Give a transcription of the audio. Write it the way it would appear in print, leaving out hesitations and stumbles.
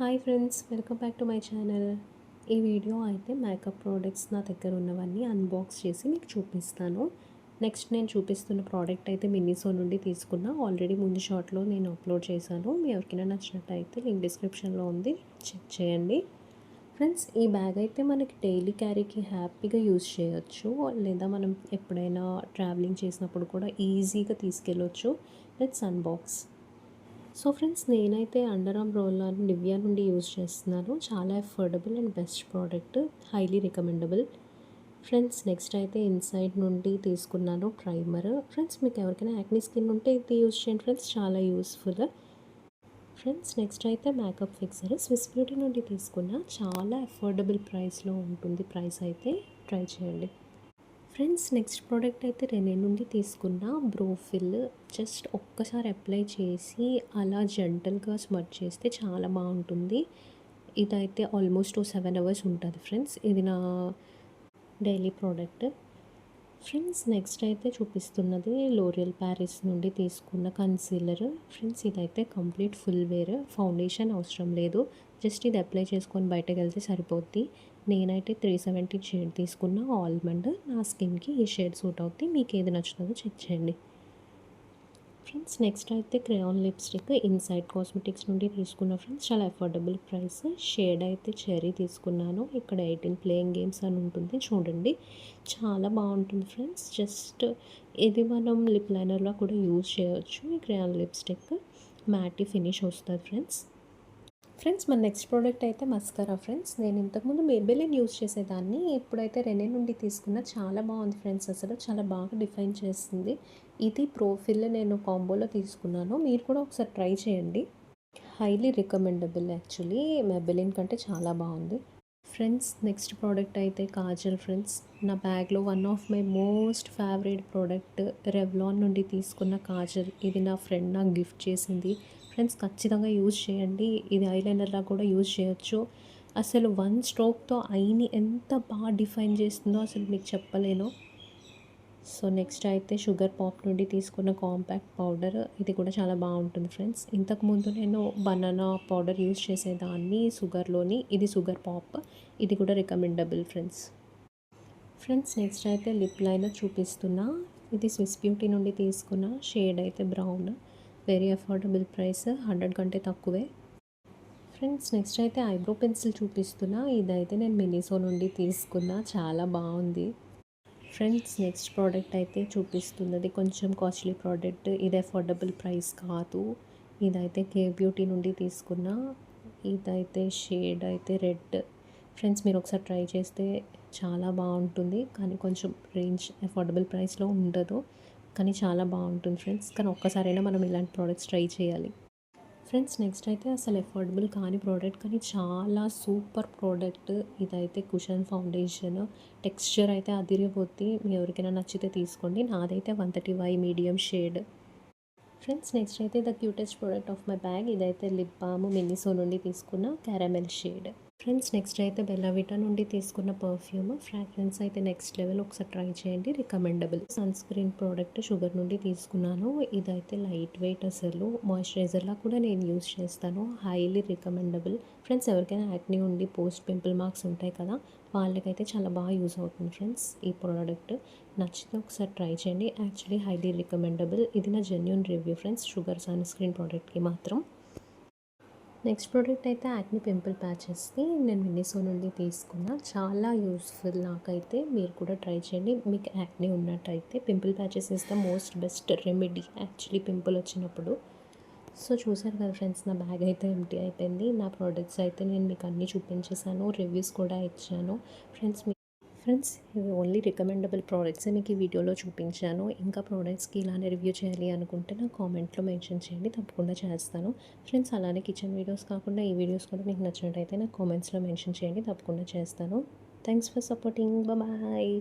Hi friends, welcome back to my channel. ఈ video అయితే makeup products నా దగ్గర ఉన్నవన్నీ అన్బాక్స్ చేసి మీకు చూపిస్తాను. నెక్స్ట్ నేను చూపిస్తున్న ప్రోడక్ట్ అయితే మిన్నీసో నుండి తీసుకున్నా. ఆల్రెడీ ముందు షార్ట్లో నేను అప్లోడ్ చేశాను. మీ ఎవరికైనా నచ్చినట్టయితే లింక్ డిస్క్రిప్షన్లో ఉంది, చెక్ చేయండి. ఫ్రెండ్స్, ఈ బ్యాగ్ అయితే మనకి డైలీ క్యారీకి హ్యాపీగా యూజ్ చేయొచ్చు, లేదా మనం ఎప్పుడైనా ట్రావెలింగ్ చేసినప్పుడు కూడా ఈజీగా తీసుకెళ్ళొచ్చు. Let's unbox. సో ఫ్రెండ్స్, నేనైతే అండర్ ఆర్మ్ రోలర్ నివియా నుండి యూజ్ చేస్తున్నాను. చాలా affordable and best product, highly recommendable. Friends, next అయితే ఇన్సైడ్ నుండి తీసుకున్నాను ప్రైమర్. ఫ్రెండ్స్, మీకు ఎవరికైనా యాక్నీ స్కిన్ ఉంటే ఇది యూజ్ చేయండి ఫ్రెండ్స్, చాలా యూస్ఫుల్. ఫ్రెండ్స్, నెక్స్ట్ అయితే మేకప్ ఫిక్సర్ స్విస్ బ్యూటీ నుండి తీసుకున్న. చాలా అఫోర్డబుల్ ప్రైస్లో ఉంటుంది. ప్రైస్ అయితే ట్రై చేయండి. ఫ్రెండ్స్, నెక్స్ట్ ప్రోడక్ట్ అయితే రెనే నుండి తీసుకున్న బ్రోఫిల్. జస్ట్ ఒక్కసారి అప్లై చేసి అలా జెంటల్గా స్మర్చ్ చేస్తే చాలా బాగుంటుంది. ఇదైతే ఆల్మోస్ట్ 7 అవర్స్ ఉంటుంది ఫ్రెండ్స్. ఇది నా డైలీ ప్రోడక్ట్. ఫ్రెండ్స్, నెక్స్ట్ అయితే చూపిస్తున్నది లోరియల్ ప్యారిస్ నుండి తీసుకున్న కన్సీలర్. ఫ్రెండ్స్, ఇదైతే కంప్లీట్ ఫుల్ వేర్, ఫౌండేషన్ అవసరం లేదు. జస్ట్ ఇది అప్లై చేసుకొని బయటకు వెళ్తే సరిపోద్ది. నేనైతే 370 షేడ్ తీసుకున్న ఆల్మండ్. నా స్కిన్కి ఈ షేడ్ సూట్ అవుతుంది. మీకు ఏది నచ్చుతుందో చెక్ చేయండి. ఫ్రెండ్స్, నెక్స్ట్ అయితే క్రేయాన్ లిప్స్టిక్ ఇన్సైడ్ కాస్మెటిక్స్ నుండి తీసుకున్న ఫ్రెండ్స్. చాలా అఫోర్డబుల్ ప్రైస్. షేడ్ అయితే చెర్రీ తీసుకున్నాను. ఇక్కడ 18 ప్లేయింగ్ గేమ్స్ అని ఉంటుంది, చూడండి. చాలా బాగుంటుంది ఫ్రెండ్స్. జస్ట్ ఇది మనం లిప్ లైనర్లో కూడా యూజ్ చేయవచ్చు. ఈ క్రేయాన్ లిప్స్టిక్ మ్యాటీ ఫినిష్ వస్తుంది ఫ్రెండ్స్. ఫ్రెండ్స్, మన నెక్స్ట్ ప్రోడక్ట్ అయితే మస్కరా. ఫ్రెండ్స్, నేను ఇంతకుముందు మేబెలిన్ యూజ్ చేసేదాన్ని. ఇప్పుడైతే రెనే నుండి తీసుకున్న. చాలా బాగుంది ఫ్రెండ్స్, అసలు చాలా బాగా డిఫైన్ చేస్తుంది. ఇది ప్రోఫిల్ నేను కాంబోలో తీసుకున్నాను. మీరు కూడా ఒకసారి ట్రై చేయండి. Highly recommendable. యాక్చువల్లీ మెబెలిన్ కంటే చాలా బాగుంది. ఫ్రెండ్స్, నెక్స్ట్ ప్రోడక్ట్ అయితే కాజల్. ఫ్రెండ్స్, నా బ్యాగ్లో one of my most favourite product Revlon నుండి తీసుకున్న కాజల్. ఇది నా ఫ్రెండ్ నాకు గిఫ్ట్ చేసింది. ఫ్రెండ్స్, ఖచ్చితంగా యూజ్ చేయండి. ఇది ఐలైనర్లా కూడా యూజ్ చేయొచ్చు. అసలు వన్ స్ట్రోక్తో ఐని ఎంత బాగా డిఫైన్ చేస్తుందో అసలు మీకు చెప్పలేను. సో నెక్స్ట్ అయితే షుగర్ పాప్ నుండి తీసుకున్న కాంపాక్ట్ పౌడర్. ఇది కూడా చాలా బాగుంటుంది ఫ్రెండ్స్. ఇంతకుముందు నేను బనానా పౌడర్ యూజ్ చేసేదాన్ని షుగర్లోని. ఇది షుగర్ పాప్. ఇది కూడా రికమెండబుల్ ఫ్రెండ్స్. ఫ్రెండ్స్, నెక్స్ట్ అయితే లిప్ లైనర్ చూపిస్తున్నా. ఇది స్విస్ బ్యూటీ నుండి తీసుకున్న. షేడ్ అయితే బ్రౌన్. వెరీ అఫోర్డబుల్ ప్రైస్, 100 కంటే తక్కువే. ఫ్రెండ్స్, నెక్స్ట్ అయితే ఐబ్రో పెన్సిల్ చూపిస్తున్నా. ఇదైతే నేను మినిసో నుండి తీసుకున్న. చాలా బాగుంది. ఫ్రెండ్స్, నెక్స్ట్ ప్రోడక్ట్ అయితే చూపిస్తున్నది కొంచెం కాస్ట్లీ ప్రోడక్ట్. ఇది అఫోర్డబుల్ ప్రైస్ కాదు. ఇదైతే కే బ్యూటీ నుండి తీసుకున్న. ఇదైతే షేడ్ అయితే రెడ్. ఫ్రెండ్స్, మీరు ఒకసారి ట్రై చేస్తే చాలా బాగుంటుంది. కానీ కొంచెం రేంజ్ అఫోర్డబుల్ ప్రైస్లో ఉండదు, కానీ చాలా బాగుంటుంది ఫ్రెండ్స్. కానీ ఒక్కసారైనా మనం ఇలాంటి ప్రోడక్ట్స్ ట్రై చేయాలి. ఫ్రెండ్స్, నెక్స్ట్ అయితే అసలు అఫోర్డబుల్ కాని ప్రోడక్ట్, కానీ చాలా సూపర్ ప్రోడక్ట్. ఇదైతే కుషన్ ఫౌండేషన్. టెక్స్చర్ అయితే అదిరిపోద్ది. మీ ఎవరికైనా నచ్చితే తీసుకోండి. నాదైతే 130 మీడియం షేడ్. ఫ్రెండ్స్, నెక్స్ట్ అయితే the cutest product of my bag. ఇదైతే లిప్ బామ్ మినిసో నుండి తీసుకున్న క్యారమెల్ షేడ్. ఫ్రెండ్స్, నెక్స్ట్ అయితే బెల్లావిటా నుండి తీసుకున్న పర్ఫ్యూమ్. ఫ్రాగ్రెన్స్ అయితే నెక్స్ట్ లెవెల్, ఒకసారి ట్రై చేయండి, recommendable. Sunscreen product Sugar నుండి తీసుకున్నాను. ఇదైతే లైట్ వెయిట్, అసలు మాయిశ్చరైజర్లా కూడా నేను యూస్ చేస్తాను. Highly recommendable. ఫ్రెండ్స్, ఎవరికైనా యాక్నీ ఉండి పోస్ట్ పింపుల్ మార్క్స్ ఉంటాయి కదా, వాళ్ళకైతే చాలా బాగా యూస్ అవుతుంది ఫ్రెండ్స్. ఈ ప్రోడక్ట్ నచ్చితే ఒకసారి ట్రై చేయండి. Actually highly recommendable. ఇది నా genuine review friends, Sugar sunscreen ప్రోడక్ట్కి మాత్రం. నెక్స్ట్ ప్రోడక్ట్ అయితే యాక్నీ పింపుల్ ప్యాచెస్ని నేను మినిసో నుండి తీసుకున్నా. చాలా యూస్ఫుల్ నాకైతే. మీరు కూడా ట్రై చేయండి. మీకు యాక్నీ ఉన్నట్టయితే pimple patches is the most best remedy actually pimple వచ్చినప్పుడు. సో చూసారు కదా ఫ్రెండ్స్, నా బ్యాగ్ అయితే ఎంటీ అయిపోయింది. నా ప్రోడక్ట్స్ అయితే నేను మీకు అన్నీ చూపించేసాను, రివ్యూస్ కూడా ఇచ్చాను. ఫ్రెండ్స్, ఇవి ఓన్లీ రికమెండబుల్ ప్రోడక్ట్సే మీకు ఈ వీడియోలో చూపించాను. ఇంకా ప్రోడక్ట్స్కి ఇలానే రివ్యూ చేయాలి అనుకుంటే నా కామెంట్లో మెన్షన్ చేయండి, తప్పకుండా చేస్తాను. ఫ్రెండ్స్, అలానే కిచెన్ వీడియోస్ కాకుండా ఈ వీడియోస్ కూడా మీకు నచ్చినట్టయితే నాకు కామెంట్స్లో మెన్షన్ చేయండి, తప్పకుండా చేస్తాను. Thanks for supporting. బాయ్.